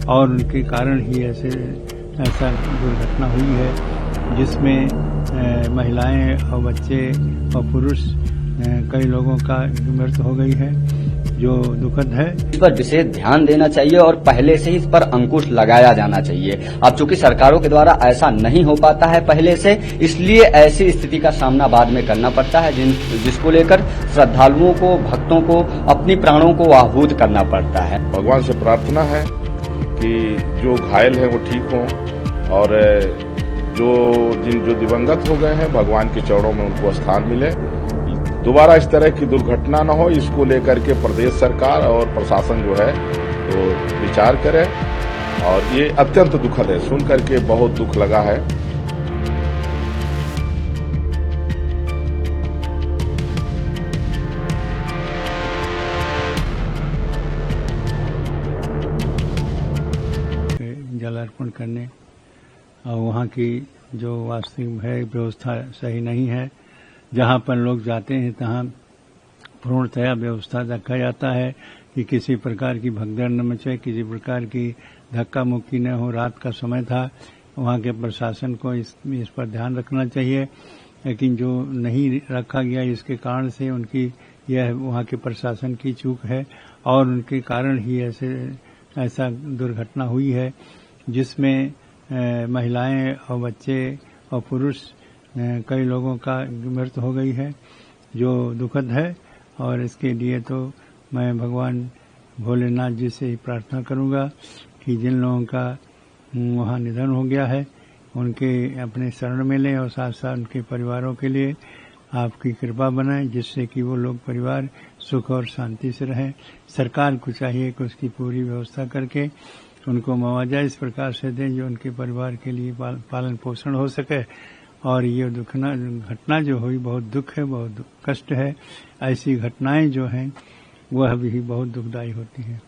और उनके कारण ही ऐसा दुर्घटना हुई है जिसमें महिलाएं और बच्चे और पुरुष कई लोगों का मृत्यु हो गई है, जो दुखद है। इस पर विशेष ध्यान देना चाहिए और पहले से ही इस पर अंकुश लगाया जाना चाहिए। अब चूंकि सरकारों के द्वारा ऐसा नहीं हो पाता है पहले से, इसलिए ऐसी स्थिति का सामना बाद में करना पड़ता है, जिसको लेकर श्रद्धालुओं को, भक्तों को अपनी प्राणों को आहूत करना पड़ता है। भगवान से प्रार्थना है कि जो घायल हैं वो ठीक हों और जो दिवंगत हो गए हैं भगवान के चरणों में उनको स्थान मिले। दोबारा इस तरह की दुर्घटना न हो, इसको लेकर के प्रदेश सरकार और प्रशासन जो है वो विचार करे। और ये अत्यंत दुखद है, सुन करके बहुत दुख लगा है। जल अर्पण करने और वहाँ की जो वास्तविक है व्यवस्था सही नहीं है। जहाँ पर लोग जाते हैं तहाँ पूर्णतया व्यवस्था रखा जाता है कि किसी प्रकार की भगदड़ न मचे, किसी प्रकार की धक्का मुक्की न हो। रात का समय था, वहाँ के प्रशासन को इस पर ध्यान रखना चाहिए, लेकिन जो नहीं रखा गया इसके कारण से उनकी यह वहाँ के प्रशासन की चूक है और उनके कारण ही ऐसा दुर्घटना हुई है जिसमें महिलाएं और बच्चे और पुरुष कई लोगों का मृत्यु हो गई है, जो दुखद है। और इसके लिए तो मैं भगवान भोलेनाथ जी से ही प्रार्थना करूंगा कि जिन लोगों का वहाँ निधन हो गया है उनके अपने शरण में लें और साथ साथ उनके परिवारों के लिए आपकी कृपा बनाएं, जिससे कि वो लोग परिवार सुख और शांति से रहें। सरकार को चाहिए कि उसकी पूरी व्यवस्था करके उनको मुआवजा इस प्रकार से दें जो उनके परिवार के लिए पालन पोषण हो सके। और ये घटना जो हुई बहुत दुख है, बहुत कष्ट है। ऐसी घटनाएं जो हैं वह भी बहुत दुखदायी होती हैं।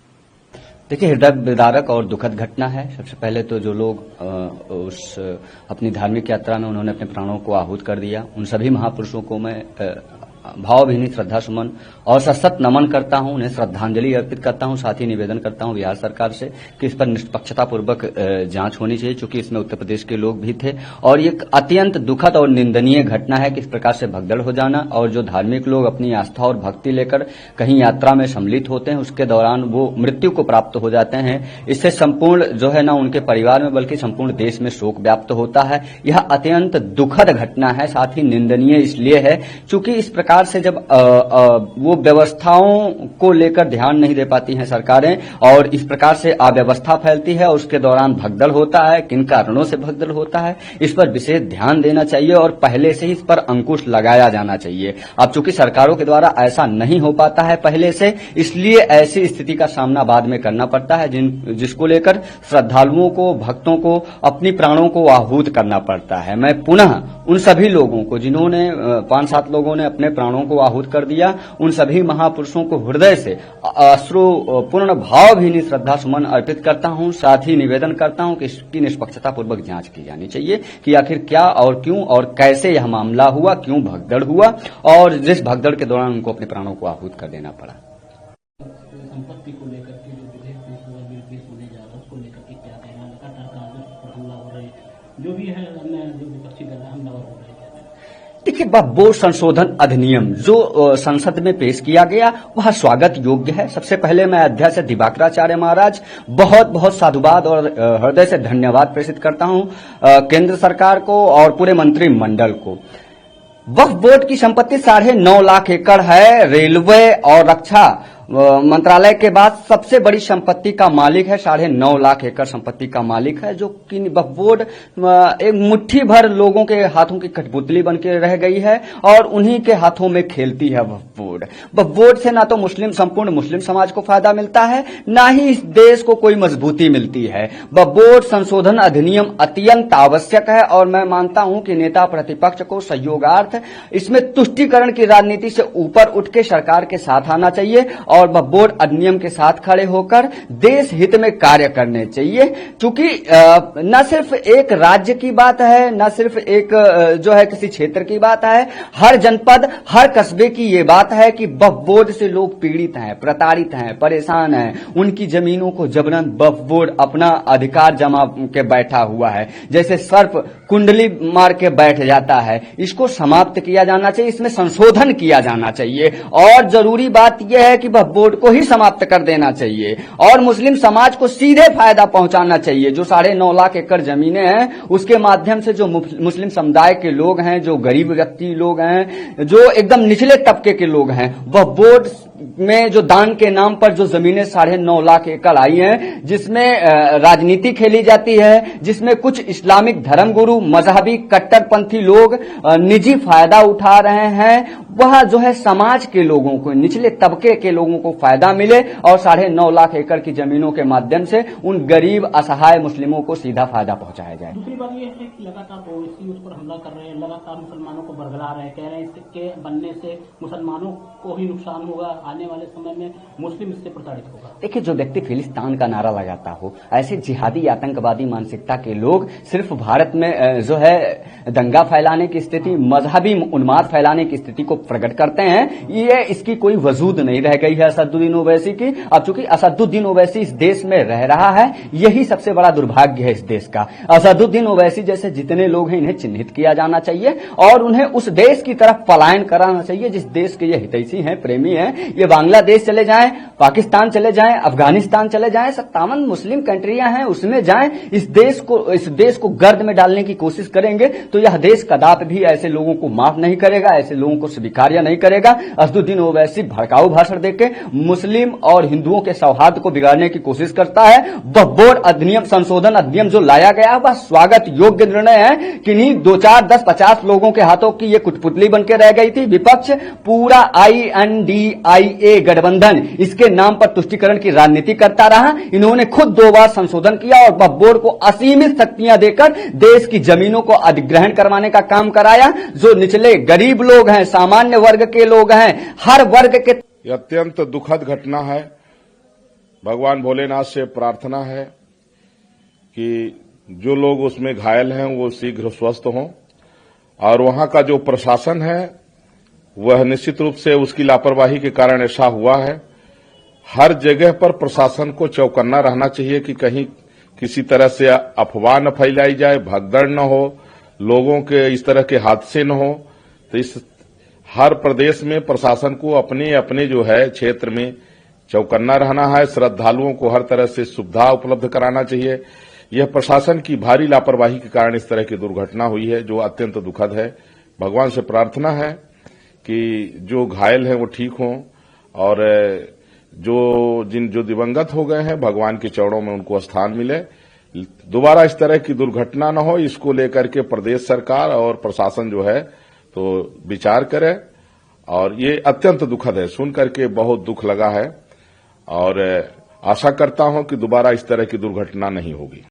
देखिए, हृदय विदारक और दुखद घटना है। सबसे पहले तो जो लोग उस अपनी धार्मिक यात्रा में उन्होंने अपने प्राणों को आहूत कर दिया, उन सभी महापुरुषों को मैं भावभीनी श्रद्धा सुमन और सशक्त नमन करता हूं, उन्हें श्रद्धांजलि अर्पित करता हूं। साथ ही निवेदन करता हूं बिहार सरकार से कि इस पर निष्पक्षता पूर्वक जांच होनी चाहिए, क्योंकि इसमें उत्तर प्रदेश के लोग भी थे। और ये अत्यंत दुखद और निंदनीय घटना है कि इस प्रकार से भगदड़ हो जाना। और जो धार्मिक लोग अपनी आस्था और भक्ति लेकर कहीं यात्रा में सम्मिलित होते हैं, उसके दौरान वो मृत्यु को प्राप्त हो जाते हैं। इससे संपूर्ण जो है ना उनके परिवार में बल्कि संपूर्ण देश में शोक व्याप्त होता है। यह अत्यंत दुखद घटना है, साथ ही निंदनीय इसलिए है क्योंकि इस प्रकार से जब वो व्यवस्थाओं को लेकर ध्यान नहीं दे पाती हैं सरकारें और इस प्रकार से अव्यवस्था फैलती है और उसके दौरान भगदड़ होता है। किन कारणों से भगदड़ होता है इस पर विशेष ध्यान देना चाहिए और पहले से ही इस पर अंकुश लगाया जाना चाहिए। अब चूंकि सरकारों के द्वारा ऐसा नहीं हो पाता है पहले से, इसलिए ऐसी स्थिति का सामना बाद में करना पड़ता है, जिसको लेकर श्रद्धालुओं को, भक्तों को अपनी प्राणों को आहूत करना पड़ता है। मैं पुनः उन सभी लोगों को जिन्होंने 5-7 लोगों ने अपने प्राणों को आहूत कर दिया, उन सभी महापुरुषों को हृदय से अश्रु पूर्ण भावभीनी श्रद्धा सुमन अर्पित करता हूं। साथ ही निवेदन करता हूं कि इसकी निष्पक्षता पूर्वक जांच की जानी चाहिए कि आखिर क्या और क्यों और कैसे यह मामला हुआ, क्यों भगदड़ हुआ और जिस भगदड़ के दौरान उनको अपने प्राणों को आहूत कर देना पड़ा। संपत्ति को लेकर के जो विधेयक पेश होने जा रहा है उसको लेकर के क्या कहना, लगातार कांग्रेस हमला हो रही, जो भी है जो विपक्षी दल हमला हो रही है। देखिए, वक्फ संशोधन अधिनियम जो संसद में पेश किया गया वह स्वागत योग्य है। सबसे पहले मैं अध्यक्ष दिवाकराचार्य महाराज बहुत बहुत साधुवाद और हृदय से धन्यवाद प्रेषित करता हूं केंद्र सरकार को और पूरे मंत्रिमंडल को। वक्फ बोर्ड की संपत्ति 9.5 लाख एकड़ है। रेलवे और रक्षा मंत्रालय के बाद सबसे बड़ी संपत्ति का मालिक है, 9.5 लाख एकड़ संपत्ति का मालिक है, जो कि वक्फ बोर्ड एक मुट्ठी भर लोगों के हाथों की कठपुतली बन के रह गई है और उन्हीं के हाथों में खेलती है वक्फ बोर्ड। वक्फ बोर्ड से ना तो संपूर्ण मुस्लिम समाज को फायदा मिलता है, ना ही इस देश को कोई मजबूती मिलती है। वक्फ बोर्ड संशोधन अधिनियम अत्यंत आवश्यक है और मैं मानता हूं कि नेता प्रतिपक्ष को सहयोगार्थ इसमें तुष्टीकरण की राजनीति से ऊपर उठ के सरकार के साथ आना चाहिए और वक्फ बोर्ड अधिनियम के साथ खड़े होकर देश हित में कार्य करने चाहिए। क्योंकि न सिर्फ एक राज्य की बात है, न सिर्फ एक जो है किसी क्षेत्र की बात है, हर जनपद हर कस्बे की ये बात है कि वक्फ बोर्ड से लोग पीड़ित हैं, प्रताड़ित हैं, परेशान हैं। उनकी जमीनों को जबरन वक्फ बोर्ड अपना अधिकार जमा के बैठा हुआ है, जैसे सर्प कुंडली मार के बैठ जाता है। इसको समाप्त किया जाना चाहिए, इसमें संशोधन किया जाना चाहिए और जरूरी बात यह है कि वक्फ बोर्ड को ही समाप्त कर देना चाहिए और मुस्लिम समाज को सीधे फायदा पहुंचाना चाहिए। जो 9.5 लाख एकड़ जमीनें हैं उसके माध्यम से जो मुस्लिम समुदाय के लोग हैं, जो गरीब व्यक्ति लोग हैं, जो एकदम निचले तबके के लोग हैं, वक्फ बोर्ड में जो दान के नाम पर जो जमीनें 9.5 लाख एकड़ आई हैं, जिसमें राजनीति खेली जाती है, जिसमें कुछ इस्लामिक धर्मगुरु मजहबी कट्टरपंथी लोग निजी फायदा उठा रहे हैं, वह जो है समाज के लोगों को, निचले तबके के लोगों को फायदा मिले और 9.5 लाख एकड़ की जमीनों के माध्यम से उन गरीब असहाय मुस्लिमों को सीधा फायदा पहुंचाया जाए। दूसरी बात यह है कि लगातार ओवैसी उस पर हमला कर रहे हैं, लगातार मुसलमानों को बरगला रहे हैं, कह रहे हैं इसके बनने से मुसलमानों को ही नुकसान होगा, आने वाले समय में मुस्लिम इससे प्रताड़ित होगा। देखिए, जो व्यक्ति फिलिस्तीन का नारा लगाता हो, ऐसे जिहादी आतंकवादी मानसिकता के लोग सिर्फ भारत में जो है दंगा फैलाने की स्थिति, मजहबी उन्माद फैलाने की स्थिति को प्रकट करते हैं। ये इसकी कोई वजूद नहीं रह गई है असदुद्दीन ओवैसी की। अब चूंकि असदुद्दीन ओवैसी इस देश में रह रहा है, यही सबसे बड़ा दुर्भाग्य है इस देश का। असदुद्दीन ओवैसी जैसे जितने लोग हैं इन्हें चिन्हित किया जाना चाहिए और उन्हें उस देश की तरफ पलायन कराना चाहिए जिस देश के ये हितैषी हैं, प्रेमी हैं। ये बांग्लादेश चले जाएं, पाकिस्तान चले जाएं, अफगानिस्तान चले जाएं, 57 मुस्लिम कंट्रियां हैं उसमें जाएं। इस देश को गर्द में डालने की कोशिश करेंगे तो यह देश कदापि भी ऐसे लोगों को माफ नहीं करेगा, ऐसे लोगों को स्वीकार्य नहीं करेगा। असदुद्दीन ओवैसी भड़काऊ भाषण देके मुस्लिम और हिंदुओं के सौहार्द को बिगाड़ने की कोशिश करता है। वक्फ बोर्ड अधिनियम संशोधन अधिनियम जो लाया गया वह स्वागत योग्य निर्णय है। किन्हीं 2, 4, 10, 50 लोगों के हाथों की ये कुटपुतली बनकर रह गई थी। विपक्ष पूरा INDIA गठबंधन इसके नाम पर तुष्टीकरण की राजनीति करता रहा। इन्होंने खुद 2 बार संशोधन किया और वक्फ बोर्ड को असीमित शक्तियां देकर देश की जमीनों को अधिग्रहण करवाने का काम कराया। जो निचले गरीब लोग हैं, सामान्य वर्ग के लोग हैं, हर वर्ग के। यह अत्यंत दुखद घटना है। भगवान भोलेनाथ से प्रार्थना है कि जो लोग उसमें घायल हैं वो शीघ्र स्वस्थ हों और वहां का जो प्रशासन है वह निश्चित रूप से उसकी लापरवाही के कारण ऐसा हुआ है। हर जगह पर प्रशासन को चौकन्ना रहना चाहिए कि कहीं किसी तरह से अफवाह न फैलाई जाए, भगदड़ न हो, लोगों के इस तरह के हादसे न हो। तो इस हर प्रदेश में प्रशासन को अपने अपने जो है क्षेत्र में चौकन्ना रहना है। श्रद्धालुओं को हर तरह से सुविधा उपलब्ध कराना चाहिए। यह प्रशासन की भारी लापरवाही के कारण इस तरह की दुर्घटना हुई है जो अत्यंत दुखद है। भगवान से प्रार्थना है कि जो घायल हैं वो ठीक हों और जो दिवंगत हो गए हैं भगवान के चरणों में उनको स्थान मिले। दोबारा इस तरह की दुर्घटना न हो, इसको लेकर के प्रदेश सरकार और प्रशासन जो है तो विचार करे। और ये अत्यंत दुखद है, सुन करके बहुत दुख लगा है और आशा करता हूं कि दोबारा इस तरह की दुर्घटना नहीं होगी।